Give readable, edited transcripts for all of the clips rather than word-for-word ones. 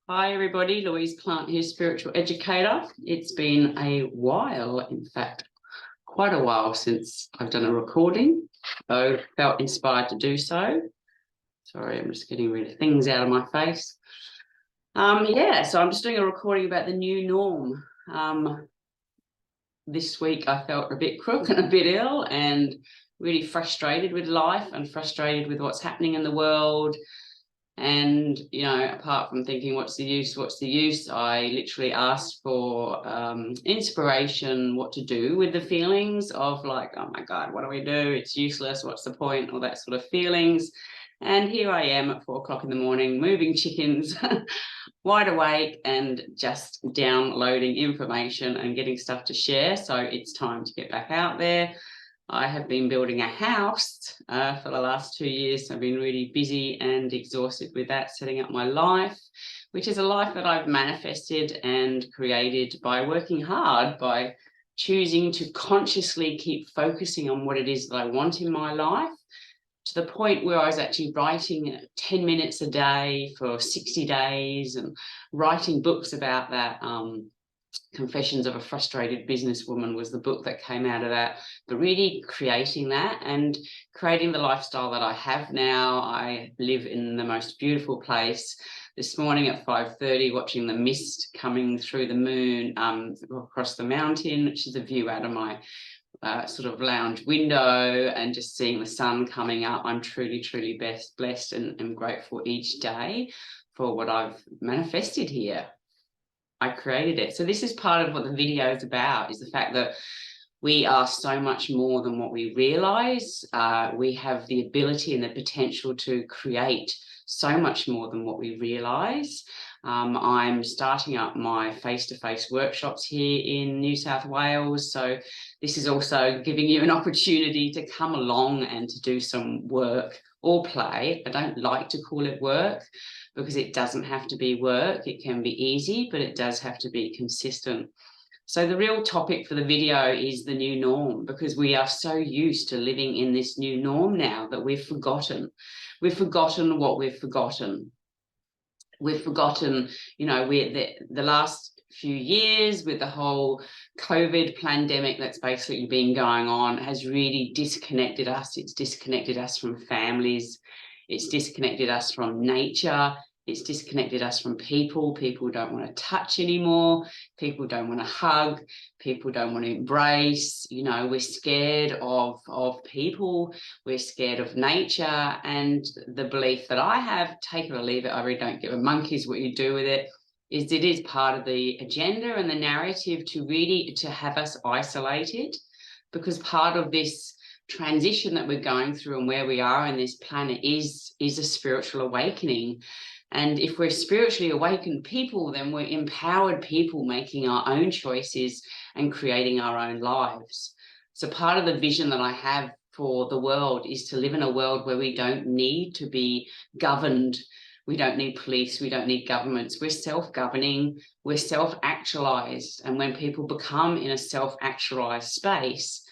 Hi everybody, Louise Plant here, spiritual educator. It's been a while, in fact, quite a while since I've done a recording, so felt inspired to do so. Sorry, I'm just getting rid of things out of my face. So I'm just doing a recording about the new norm. This week I felt a bit crook and a bit ill and really frustrated with life and frustrated with what's happening in the world. And, apart from thinking, what's the use, I literally asked for inspiration, what to do with the feelings of like, oh my God, what do we do? It's useless. What's the point? All that sort of feelings. And here I am at 4 o'clock in the morning, moving chickens, wide awake and just downloading information and getting stuff to share. So it's time to get back out there. I have been building a house for the last 2 years. I've been really busy and exhausted with that, setting up my life, which is a life that I've manifested and created by working hard, by choosing to consciously keep focusing on what it is that I want in my life, to the point where I was actually writing 10 minutes a day for 60 days and writing books about that. Confessions of a Frustrated Businesswoman was the book that came out of that, but really creating that and creating the lifestyle that I have now. I live in the most beautiful place. This morning at 5:30, watching the mist coming through the moon across the mountain, which is a view out of my sort of lounge window, and just seeing the sun coming up. I'm truly, truly blessed and grateful each day for what I've manifested here. I created it. So this is part of what the video is about, is the fact that we are so much more than what we realize. We have the ability and the potential to create so much more than what we realize. I'm starting up my face-to-face workshops here in New South Wales. So this is also giving you an opportunity to come along and to do some work or play. I don't like to call it work, because it doesn't have to be work. It can be easy, but it does have to be consistent. So the real topic for the video is the new norm, because we are so used to living in this new norm now that we've forgotten. We've forgotten what we've forgotten. We've forgotten, the last few years with the whole COVID pandemic that's basically been going on has really disconnected us. It's disconnected us from families. It's disconnected us from nature. It's disconnected us from people. People don't want to touch anymore. People don't want to hug. People don't want to embrace. We're scared of people. We're scared of nature. And the belief that I have, take it or leave it, I really don't give a monkey's what you do with it, is it is part of the agenda and the narrative to have us isolated, because part of this transition that we're going through and where we are in this planet is a spiritual awakening. And if we're spiritually awakened people, then we're empowered people making our own choices and creating our own lives. So part of the vision that I have for the world is to live in a world where we don't need to be governed. We don't need police. We don't need governments. We're self-governing. We're self-actualized. And when people become in a self-actualized space,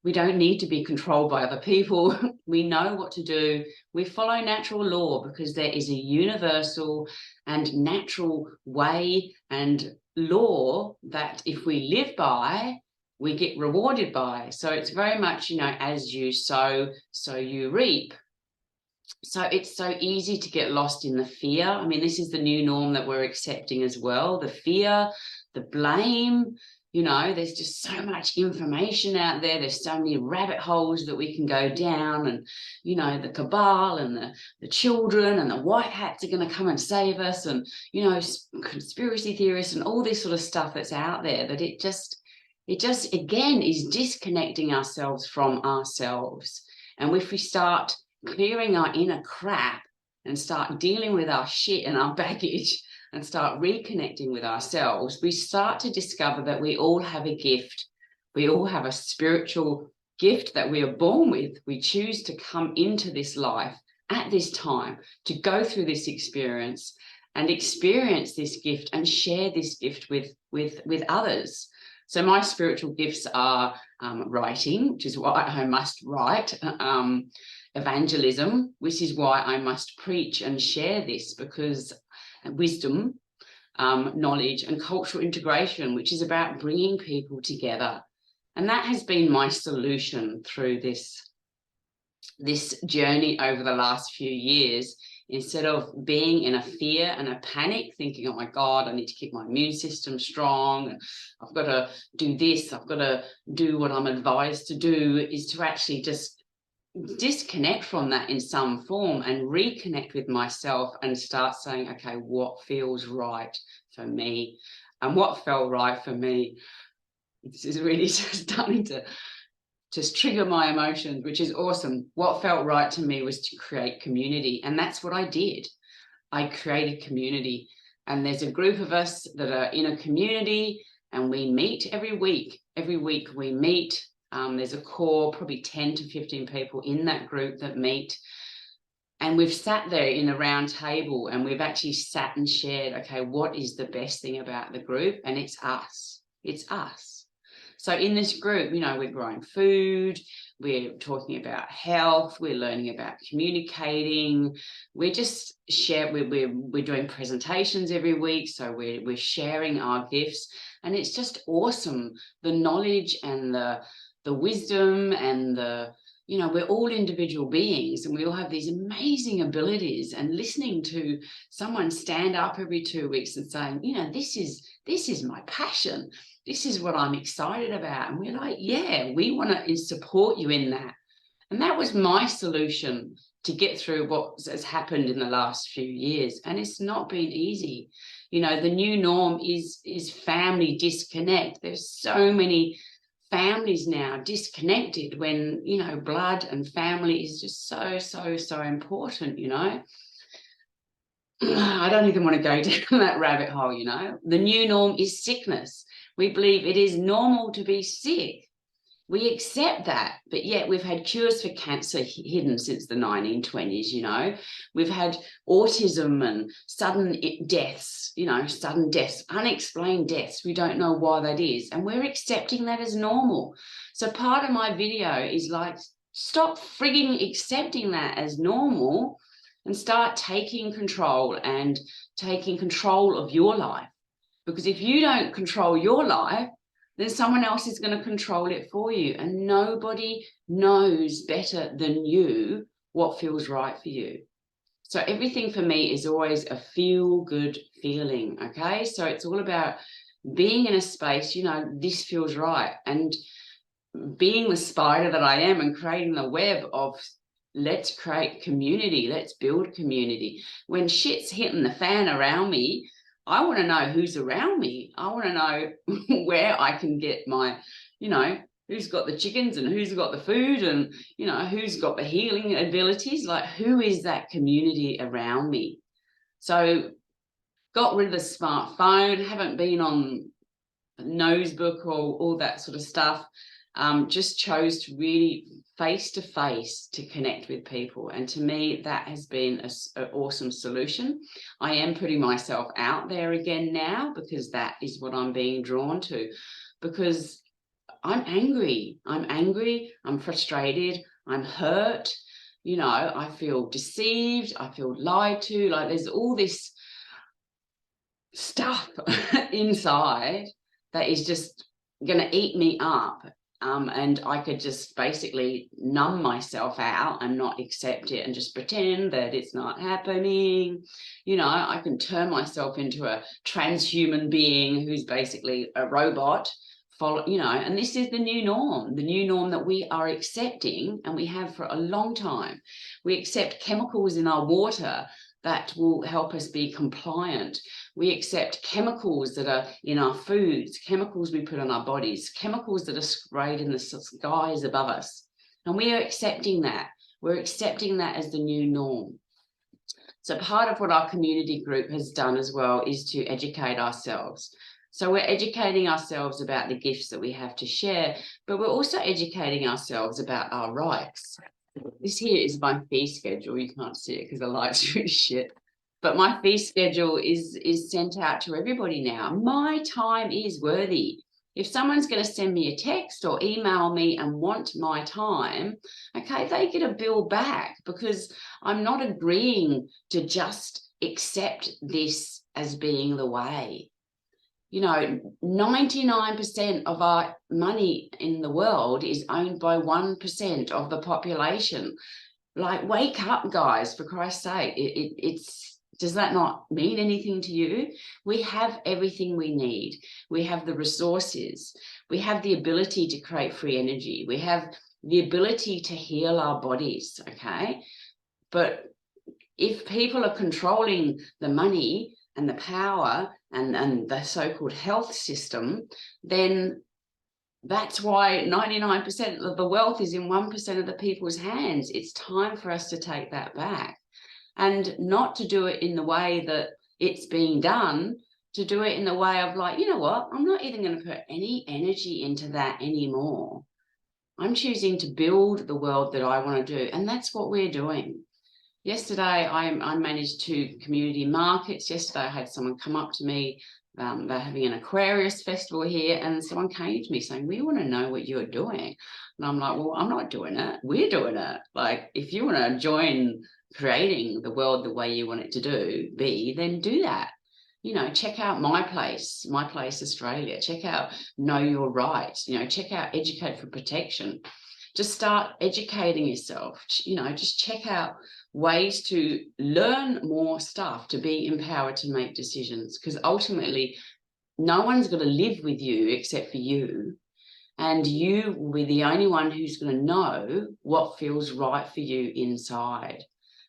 we don't need to be controlled by other people. We know what to do. We follow natural law, because there is a universal and natural way and law that if we live by, we get rewarded by. So it's very much, as you sow, so you reap. So it's so easy to get lost in the fear. I mean, this is the new norm that we're accepting as well. The fear, the blame. There's just so much information out there. There's so many rabbit holes that we can go down, and, the cabal and the children and the white hats are going to come and save us, and, conspiracy theorists and all this sort of stuff that's out there, that it just again is disconnecting ourselves from ourselves. And if we start clearing our inner crap and start dealing with our shit and our baggage, and start reconnecting with ourselves, we start to discover that we all have a gift. We all have a spiritual gift that we are born with. We choose to come into this life at this time, to go through this experience and experience this gift and share this gift with others. So my spiritual gifts are writing, which is why I must write, evangelism, which is why I must preach and share this, because wisdom, knowledge, and cultural integration, which is about bringing people together. And that has been my solution through this journey over the last few years. Instead of being in a fear and a panic, thinking, oh my God, I need to keep my immune system strong, and I've got to do this, I've got to do what I'm advised to do, is to actually just disconnect from that in some form and reconnect with myself and start saying, okay, what feels right for me? And what felt right for me, this is really just starting to just trigger my emotions, which is awesome. What felt right to me was to create community. And that's what I did. I created community. And there's a group of us that are in a community, and we meet every week. Every week we meet. There's a core, probably 10 to 15 people in that group that meet. And we've sat there in a round table, and we've actually sat and shared, okay, what is the best thing about the group? And it's us. It's us. So in this group, you know, we're growing food, we're talking about health, we're learning about communicating, we're just we're doing presentations every week, so we're sharing our gifts, and it's just awesome, the knowledge and the wisdom and the, you know, we're all individual beings, and we all have these amazing abilities. And listening to someone stand up every 2 weeks and saying, you know, this is my passion, this is what I'm excited about. And we're like, yeah, we want to support you in that. And that was my solution to get through what has happened in the last few years. And it's not been easy. You know, the new norm is family disconnect. There's so many families now disconnected when, you know, blood and family is just so important, you know. I don't even want to go down that rabbit hole, you know. The new norm is sickness. We believe it is normal to be sick. We accept that, but yet we've had cures for cancer hidden since the 1920s, you know. We've had autism and sudden deaths, you know, sudden deaths, unexplained deaths. We don't know why that is, and we're accepting that as normal. So part of my video is like, stop frigging accepting that as normal and start taking control and taking control of your life. Because if you don't control your life, then someone else is going to control it for you. And nobody knows better than you what feels right for you. So everything for me is always a feel-good feeling, okay? So it's all about being in a space, you know, this feels right. And being the spider that I am and creating the web of, let's create community, let's build community. When shit's hitting the fan around me, I want to know who's around me. I want to know where I can get my, you know, who's got the chickens and who's got the food and, you know, who's got the healing abilities. Like, who is that community around me? So got rid of the smartphone, haven't been on Nosebook or all that sort of stuff. Just chose to really face-to-face to connect with people. And to me, that has been an awesome solution. I am putting myself out there again now because that is what I'm being drawn to, because I'm angry, I'm frustrated, I'm hurt, you know, I feel deceived, I feel lied to, like there's all this stuff inside that is just going to eat me up. And I could just basically numb myself out and not accept it and just pretend that it's not happening. You know, I can turn myself into a transhuman being who's basically a robot, you know, and this is the new norm that we are accepting, and we have for a long time. We accept chemicals in our water that will help us be compliant. We accept chemicals that are in our foods, chemicals we put on our bodies, chemicals that are sprayed in the skies above us. And we are accepting that. We're accepting that as the new norm. So part of what our community group has done as well is to educate ourselves. So we're educating ourselves about the gifts that we have to share, but we're also educating ourselves about our rights. This here is my fee schedule. You can't see it because the light's really shit. But my fee schedule is sent out to everybody now. My time is worthy. If someone's going to send me a text or email me and want my time, okay, they get a bill back, because I'm not agreeing to just accept this as being the way. You know, 99% of our money in the world is owned by 1% of the population. Like, wake up, guys, for Christ's sake. Does that not mean anything to you? We have everything we need. We have the resources. We have the ability to create free energy. We have the ability to heal our bodies, okay? But if people are controlling the money and the power and the so-called health system, then that's why 99% of the wealth is in 1% of the people's hands. It's time for us to take that back, and not to do it in the way that it's being done, to do it in the way of like, you know what, I'm not even going to put any energy into that anymore. I'm choosing to build the world that I want to do. And that's what we're doing. Yesterday, I managed 2 community markets. Yesterday, I had someone come up to me. They're having an Aquarius festival here, and someone came to me saying, we want to know what you're doing. And I'm like, well, I'm not doing it. We're doing it. Like, if you want to join creating the world the way you want it to be, then do that. You know, check out My Place Australia. Check out Know Your Rights. You know, check out Educate for Protection. Just start educating yourself. You know, just check out ways to learn more stuff, to be empowered to make decisions, because ultimately no one's going to live with you except for you, and you will be the only one who's going to know what feels right for you inside.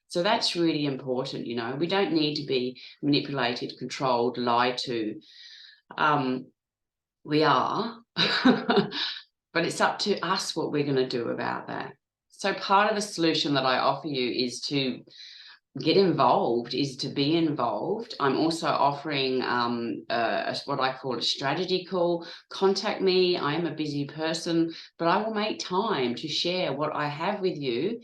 So that's really important. You know, we don't need to be manipulated, controlled, lied to. We are but it's up to us what we're going to do about that. So part of the solution that I offer you is to get involved, is to be involved. I'm also offering what I call a strategy call. Contact me. I am a busy person, but I will make time to share what I have with you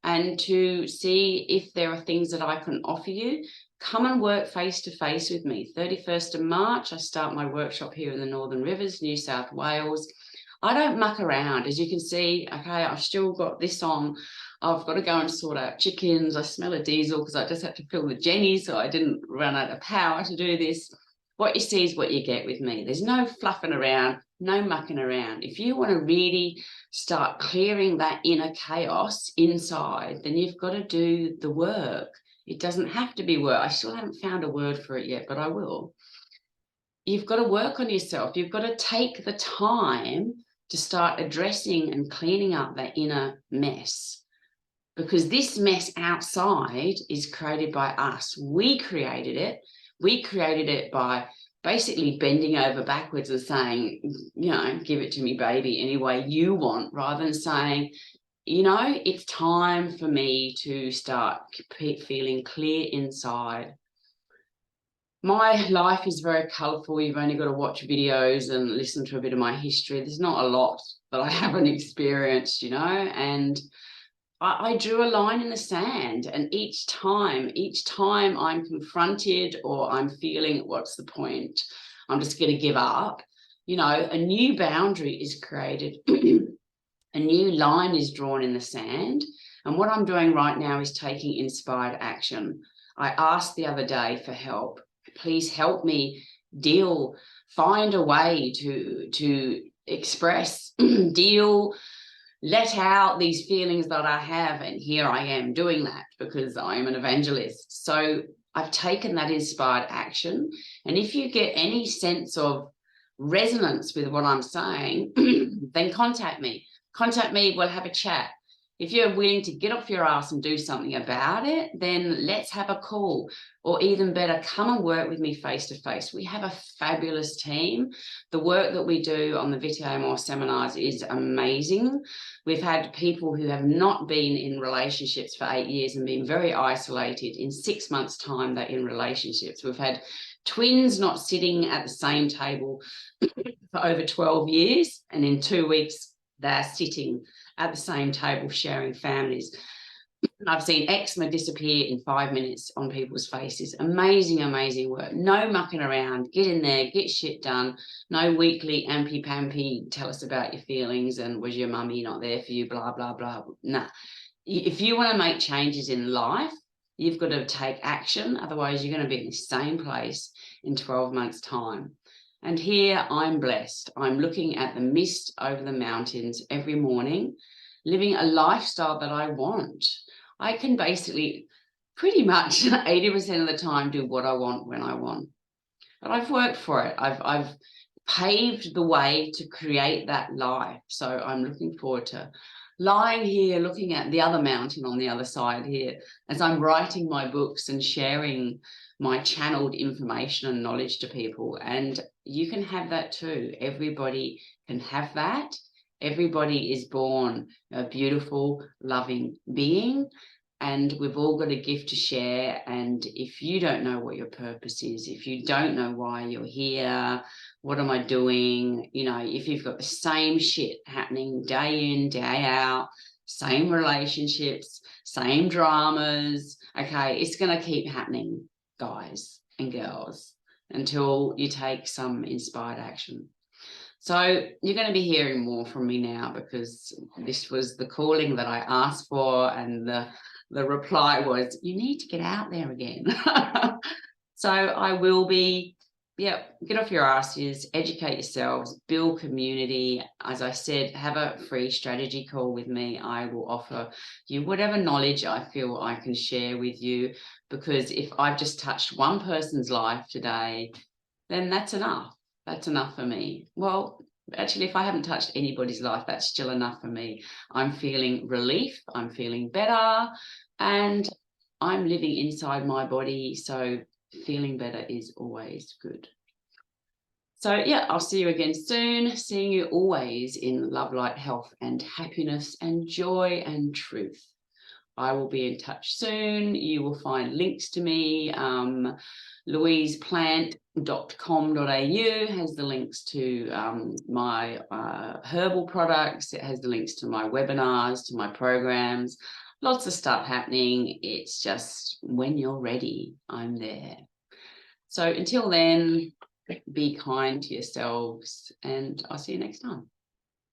and to see if there are things that I can offer you. Come and work face-to-face with me. 31st of March, I start my workshop here in the Northern Rivers, New South Wales. I don't muck around, as you can see. Okay, I've still got this on. I've got to go and sort out chickens. I smell a diesel because I just had to fill the Jenny, so I didn't run out of power to do this. What you see is what you get with me. There's no fluffing around, no mucking around. If you want to really start clearing that inner chaos inside, then you've got to do the work. It doesn't have to be work. I still haven't found a word for it yet, but I will. You've got to work on yourself. You've got to take the time to start addressing and cleaning up that inner mess, because this mess outside is created by us. We created it. We created it by basically bending over backwards and saying, you know, give it to me, baby, any way you want, rather than saying, you know, it's time for me to start feeling clear inside. My life is very colourful. You've only got to watch videos and listen to a bit of my history. There's not a lot that I haven't experienced, you know, and I drew a line in the sand, and each time I'm confronted or I'm feeling, what's the point? I'm just going to give up. You know, a new boundary is created. A new line is drawn in the sand. And what I'm doing right now is taking inspired action. I asked the other day for help. Please help me find a way to express, let out these feelings that I have. And here I am doing that because I am an evangelist. So I've taken that inspired action. And if you get any sense of resonance with what I'm saying, then contact me. We'll have a chat. If you're willing to get off your ass and do something about it, then let's have a call. Or even better, come and work with me face to face. We have a fabulous team. The work that we do on the Vitae seminars is amazing. We've had people who have not been in relationships for 8 years and been very isolated. In 6 months' time, they're in relationships. We've had twins not sitting at the same table for over 12 years, and in 2 weeks, they're sitting at the same table sharing families. I've seen eczema disappear in 5 minutes on people's faces. Amazing, amazing work. No mucking around. Get in there, get shit done. No weekly ampy-pampy, tell us about your feelings and was your mummy not there for you, blah, blah, blah. Nah. If you want to make changes in life, You've got to take action. Otherwise, you're going to be in the same place in 12 months' time. And here I'm blessed. I'm looking at the mist over the mountains every morning, living a lifestyle that I want. I can basically pretty much 80% of the time do what I want when I want. But I've worked for it. I've paved the way to create that life. So I'm looking forward to lying here looking at the other mountain on the other side here as I'm writing my books and sharing my channeled information and knowledge to people. And you can have that too. Everybody can have that. Everybody is born a beautiful, loving being, and we've all got a gift to share. And if you don't know what your purpose is, if you don't know why you're here, what am I doing? You know, if you've got the same shit happening day in, day out, same relationships, same dramas, okay, it's going to keep happening, guys and girls, until you take some inspired action. So you're going to be hearing more from me now, because this was the calling that I asked for, and the reply was, you need to get out there again. So I will be, get off your asses, educate yourselves, build community. As I said, have a free strategy call with me. I will offer you whatever knowledge I feel I can share with you, because if I've just touched one person's life today, then that's enough. That's enough for me. Well, actually, if I haven't touched anybody's life, that's still enough for me. I'm feeling relief. I'm feeling better. And I'm living inside my body. So feeling better is always good. So, yeah, I'll see you again soon. Seeing you always in love, light, health, and happiness, and joy and truth. I will be in touch soon. You will find links to me. louiseplant.com.au has the links to my herbal products. It has the links to my webinars, to my programs. Lots of stuff happening. It's just when you're ready, I'm there. So until then, be kind to yourselves, and I'll see you next time.